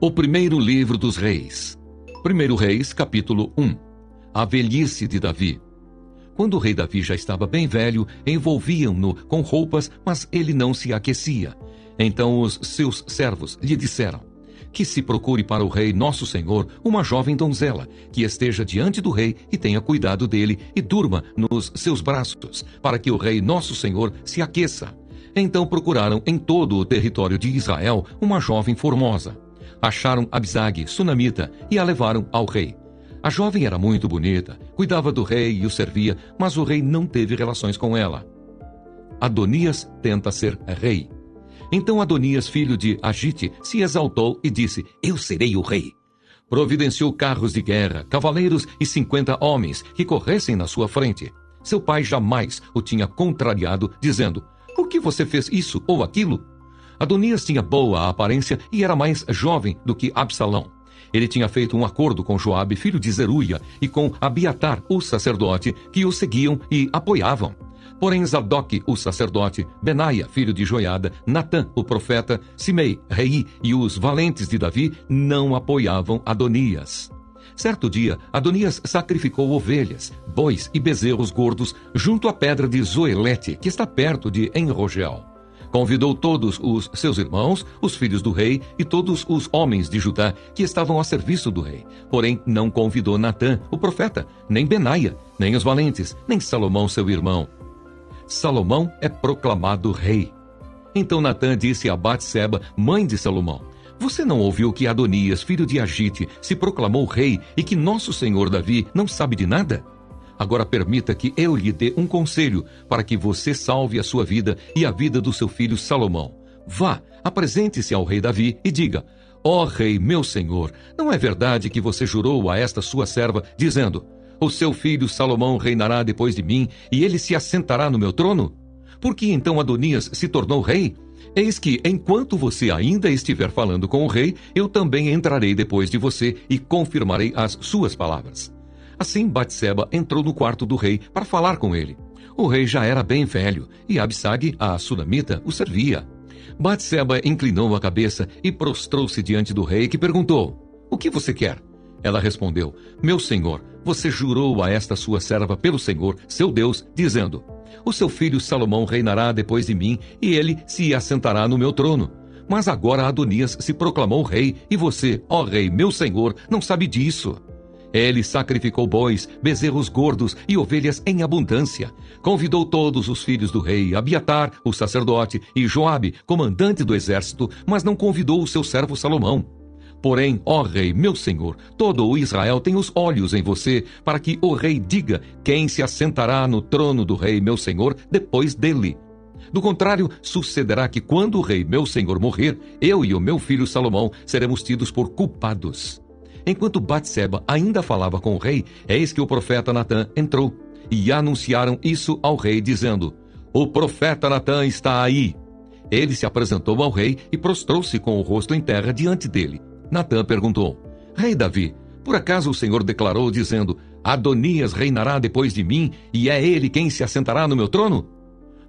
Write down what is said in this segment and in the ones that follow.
O primeiro livro dos reis. 1 Reis, capítulo 1. A velhice de Davi. Quando o rei Davi já estava bem velho, envolviam-no com roupas, mas ele não se aquecia. Então os seus servos lhe disseram: que se procure para o rei nosso senhor uma jovem donzela, que esteja diante do rei e tenha cuidado dele e durma nos seus braços, para que o rei nosso senhor se aqueça. Então procuraram em todo o território de Israel uma jovem formosa. Acharam Abisag, sunamita, e a levaram ao rei. A jovem era muito bonita, cuidava do rei e o servia, mas o rei não teve relações com ela. Adonias tenta ser rei. Então Adonias, filho de Agite, se exaltou e disse: eu serei o rei. Providenciou carros de guerra, cavaleiros e 50 homens que corressem na sua frente. Seu pai jamais o tinha contrariado, dizendo: por que você fez isso ou aquilo? Adonias tinha boa aparência e era mais jovem do que Absalão. Ele tinha feito um acordo com Joabe, filho de Zeruia, e com Abiatar, o sacerdote, que o seguiam e apoiavam. Porém Zadok, o sacerdote, Benaia, filho de Joiada, Natã, o profeta, Simei, rei e os valentes de Davi não apoiavam Adonias. Certo dia, Adonias sacrificou ovelhas, bois e bezerros gordos junto à pedra de Zoelete, que está perto de Enrogel. Convidou todos os seus irmãos, os filhos do rei e todos os homens de Judá que estavam a serviço do rei. Porém, não convidou Natã, o profeta, nem Benaia, nem os valentes, nem Salomão, seu irmão. Salomão é proclamado rei. Então Natã disse a Batseba, mãe de Salomão: você não ouviu que Adonias, filho de Agite, se proclamou rei e que nosso senhor Davi não sabe de nada? Agora permita que eu lhe dê um conselho para que você salve a sua vida e a vida do seu filho Salomão. Vá, apresente-se ao rei Davi e diga: ó rei, meu senhor, não é verdade que você jurou a esta sua serva, dizendo: o seu filho Salomão reinará depois de mim e ele se assentará no meu trono? Por que então Adonias se tornou rei? Eis que, enquanto você ainda estiver falando com o rei, eu também entrarei depois de você e confirmarei as suas palavras. Assim Batseba entrou no quarto do rei para falar com ele. O rei já era bem velho e Abisag, a sunamita, o servia. Batseba inclinou a cabeça e prostrou-se diante do rei, que perguntou: o que você quer? Ela respondeu: meu senhor, você jurou a esta sua serva pelo Senhor, seu Deus, dizendo: o seu filho Salomão reinará depois de mim e ele se assentará no meu trono. Mas agora Adonias se proclamou rei e você, ó rei, meu senhor, não sabe disso. Ele sacrificou bois, bezerros gordos e ovelhas em abundância. Convidou todos os filhos do rei, Abiatar, o sacerdote, e Joabe, comandante do exército, mas não convidou o seu servo Salomão. Porém, ó rei, meu senhor, todo o Israel tem os olhos em você, para que o rei diga quem se assentará no trono do rei, meu senhor, depois dele. Do contrário, sucederá que quando o rei, meu senhor, morrer, eu e o meu filho Salomão seremos tidos por culpados. Enquanto Batseba ainda falava com o rei, eis que o profeta Natã entrou, e anunciaram isso ao rei, dizendo: o profeta Natã está aí. Ele se apresentou ao rei e prostrou-se com o rosto em terra diante dele. Natã perguntou: rei Davi, por acaso o Senhor declarou, dizendo: Adonias reinará depois de mim, e é ele quem se assentará no meu trono?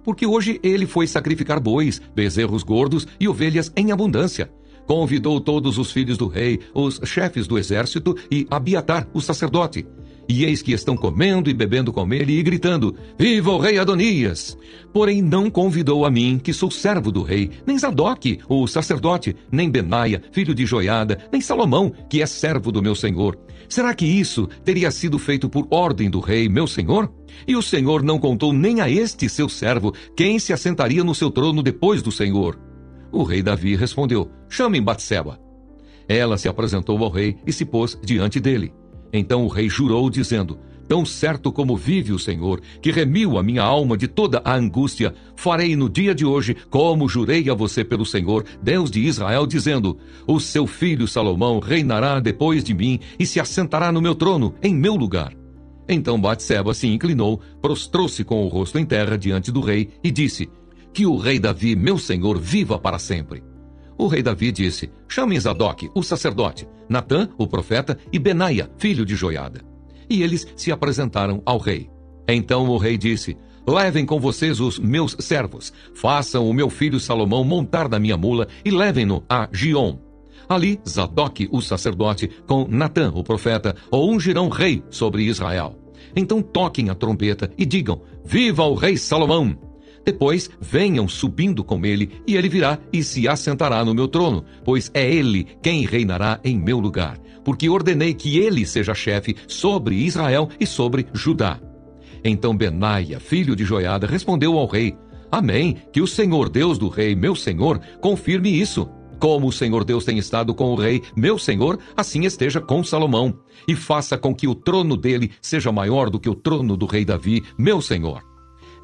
Porque hoje ele foi sacrificar bois, bezerros gordos e ovelhas em abundância. Convidou todos os filhos do rei, os chefes do exército e Abiatar, o sacerdote. E eis que estão comendo e bebendo com ele e gritando: viva o rei Adonias! Porém não convidou a mim, que sou servo do rei, nem Zadok, o sacerdote, nem Benaia, filho de Joiada, nem Salomão, que é servo do meu senhor. Será que isso teria sido feito por ordem do rei, meu senhor? E o senhor não contou nem a este seu servo quem se assentaria no seu trono depois do senhor. O rei Davi respondeu: chamem Batseba. Ela se apresentou ao rei e se pôs diante dele. Então o rei jurou, dizendo: tão certo como vive o Senhor, que remiu a minha alma de toda a angústia, farei no dia de hoje, como jurei a você pelo Senhor, Deus de Israel, dizendo: o seu filho Salomão reinará depois de mim e se assentará no meu trono, em meu lugar. Então Batseba se inclinou, prostrou-se com o rosto em terra diante do rei e disse: que o rei Davi, meu senhor, viva para sempre. O rei Davi disse: chamem Zadok, o sacerdote, Natã, o profeta, e Benaia, filho de Joiada. E eles se apresentaram ao rei. Então o rei disse: levem com vocês os meus servos, façam o meu filho Salomão montar na minha mula e levem-no a Giom. Ali, Zadok, o sacerdote, com Natã, o profeta, o ungirão rei sobre Israel. Então toquem a trombeta e digam: Viva o rei Salomão! Depois venham subindo com ele, e ele virá e se assentará no meu trono, pois é ele quem reinará em meu lugar, porque ordenei que ele seja chefe sobre Israel e sobre Judá. Então Benaia, filho de Joiada, respondeu ao rei: Amém, que o Senhor Deus do rei, meu senhor, confirme isso. Como o Senhor Deus tem estado com o rei, meu senhor, assim esteja com Salomão, e faça com que o trono dele seja maior do que o trono do rei Davi, meu senhor.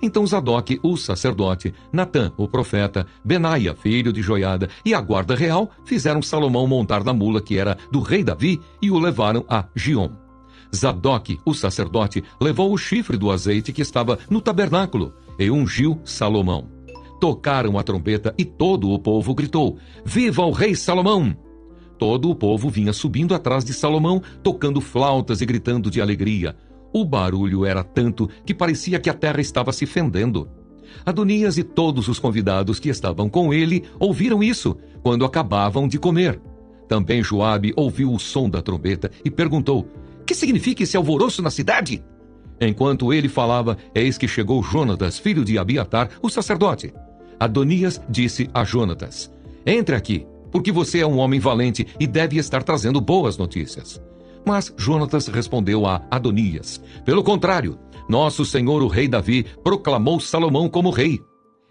Então Zadok, o sacerdote, Natã, o profeta, Benaia, filho de Joiada, e a guarda real fizeram Salomão montar na mula que era do rei Davi e o levaram a Giom. Zadok, o sacerdote, levou o chifre do azeite que estava no tabernáculo e ungiu Salomão. Tocaram a trombeta e todo o povo gritou: Viva o rei Salomão! Todo o povo vinha subindo atrás de Salomão, tocando flautas e gritando de alegria. O barulho era tanto que parecia que a terra estava se fendendo. Adonias e todos os convidados que estavam com ele ouviram isso, quando acabavam de comer. Também Joabe ouviu o som da trombeta e perguntou: Que significa esse alvoroço na cidade? Enquanto ele falava, eis que chegou Jonatas, filho de Abiatar, o sacerdote. Adonias disse a Jonatas: Entre aqui, porque você é um homem valente e deve estar trazendo boas notícias. Mas Jonatas respondeu a Adonias: Pelo contrário, nosso senhor o rei Davi proclamou Salomão como rei.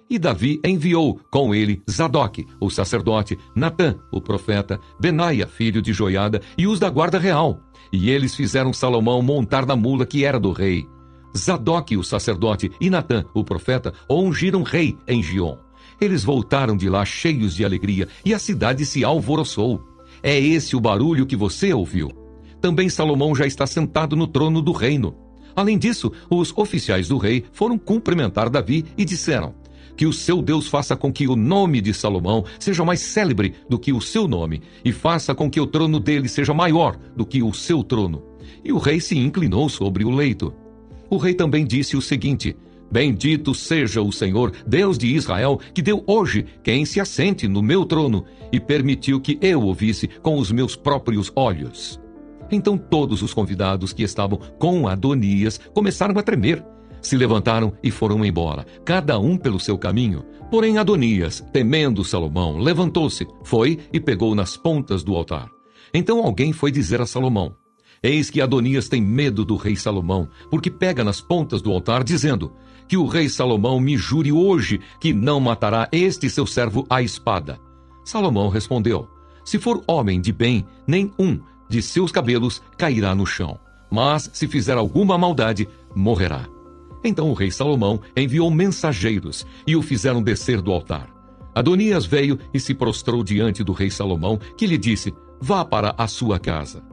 E Davi enviou com ele Zadok, o sacerdote, Natã, o profeta, Benaia, filho de Joiada, e os da guarda real. E eles fizeram Salomão montar na mula que era do rei. Zadok, o sacerdote, e Natã, o profeta, o ungiram rei em Giom. Eles voltaram de lá cheios de alegria, e a cidade se alvoroçou. É esse o barulho que você ouviu. Também Salomão já está sentado no trono do reino. Além disso, os oficiais do rei foram cumprimentar Davi e disseram: Que o seu Deus faça com que o nome de Salomão seja mais célebre do que o seu nome, e faça com que o trono dele seja maior do que o seu trono. E o rei se inclinou sobre o leito. O rei também disse o seguinte: Bendito seja o Senhor, Deus de Israel, que deu hoje quem se assente no meu trono, e permitiu que eu o visse com os meus próprios olhos. Então todos os convidados que estavam com Adonias começaram a tremer. Se levantaram e foram embora, cada um pelo seu caminho. Porém Adonias, temendo Salomão, levantou-se, foi e pegou nas pontas do altar. Então alguém foi dizer a Salomão: Eis que Adonias tem medo do rei Salomão, porque pega nas pontas do altar, dizendo: Que o rei Salomão me jure hoje que não matará este seu servo à espada. Salomão respondeu: Se for homem de bem, nem um de seus cabelos cairá no chão. Mas se fizer alguma maldade, morrerá. Então o rei Salomão enviou mensageiros e o fizeram descer do altar. Adonias veio e se prostrou diante do rei Salomão, que lhe disse: Vá para a sua casa.